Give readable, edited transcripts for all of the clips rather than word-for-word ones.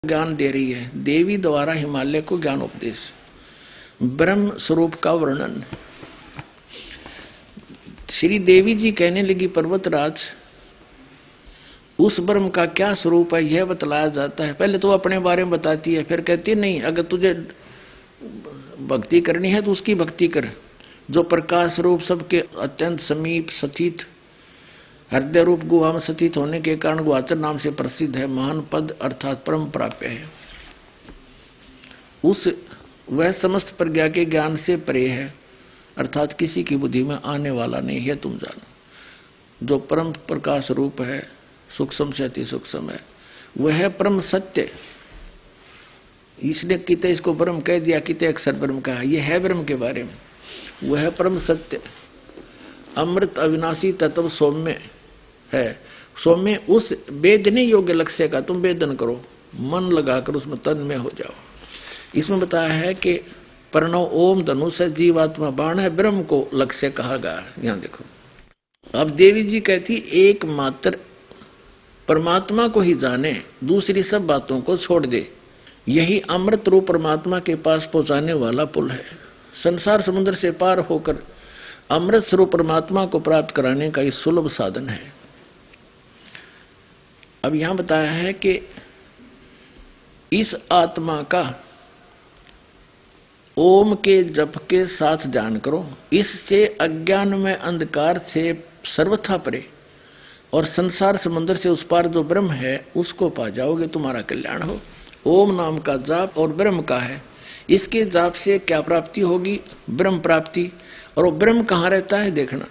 ज्ञान दे रही है देवी द्वारा हिमालय को ज्ञान उपदेश। ब्रह्म स्वरूप का वर्णन। श्री देवी जी कहने लगी पर्वतराज, उस ब्रह्म का क्या स्वरूप है यह बतलाया जाता है। पहले तो अपने बारे में बताती है, फिर कहती है नहीं, अगर तुझे भक्ति करनी है तो उसकी भक्ति कर जो प्रकाश रूप सबके अत्यंत समीप सचित हृदय रूप गुहा में स्थित होने के कारण गुहाचर नाम से प्रसिद्ध है। महान पद अर्थात परम प्राप्य है। उस वह समस्त प्रज्ञा के ज्ञान से परे है, अर्थात किसी की बुद्धि में आने वाला नहीं है। तुम जानो जो परम प्रकाश रूप है, सूक्ष्म से अति सूक्ष्म है, वह है परम सत्य। इसलिए किते इसको ब्रह्म कह दिया, किते अक्षर ब्रह्म कहा। यह है ब्रह्म के बारे में, वह है परम सत्य अमृत अविनाशी तत्व सौम्य है। सौम्य उस वेदने योग्य लक्ष्य का तुम वेदन करो, मन लगाकर उसमें तन्मय हो जाओ। इसमें बताया है कि प्रणव ओम धनुष है, जीवात्मा बाण है, ब्रह्म को लक्ष्य कहा गया। यहाँ देखो, अब देवी जी कहती एकमात्र परमात्मा को ही जाने, दूसरी सब बातों को छोड़ दे। यही अमृत रूप परमात्मा के पास पहुंचाने वाला पुल है। संसार समुद्र से पार होकर अमृत स्वरूप परमात्मा को प्राप्त कराने का ये सुलभ साधन है। अब यहां बताया है कि इस आत्मा का ओम के जप के साथ ध्यान करो, इससे अज्ञान में अंधकार से सर्वथा परे और संसार समुद्र से उस पार जो ब्रह्म है उसको पा जाओगे, तुम्हारा कल्याण हो। ओम नाम का जाप और ब्रह्म का है, इसके जाप से क्या प्राप्ति होगी? ब्रह्म प्राप्ति। और वो ब्रह्म कहाँ रहता है देखना,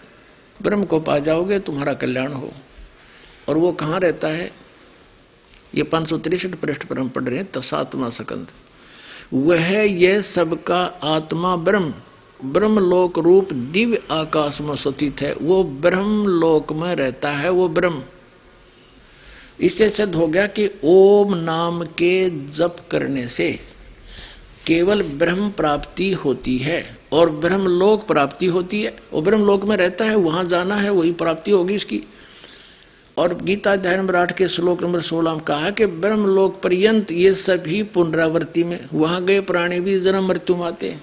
ब्रह्म को पा जाओगे तुम्हारा कल्याण हो। और वो कहाँ रहता है? ये 563 पृष्ठ पर हम पढ़ रहे हैं, तसात्मा सकंद। वह यह सबका आत्मा ब्रह्म ब्रह्मलोक रूप दिव्य आकाश में स्थित है। वो ब्रह्मलोक में रहता है वो ब्रह्म। इससे सिद्ध हो गया कि ओम नाम के जप करने से केवल ब्रह्म प्राप्ति होती है और ब्रह्मलोक प्राप्ति होती है। वो ब्रह्मलोक में रहता है, वहां जाना है, वही प्राप्ति होगी इसकी। और गीता अध्याय नंबर 8 के श्लोक नंबर 16 में कहा कि ब्रह्मलोक पर्यंत ये सभी पुनरावृत्ति में, वहां गए प्राणी भी जन्म मृत्यु आते हैं।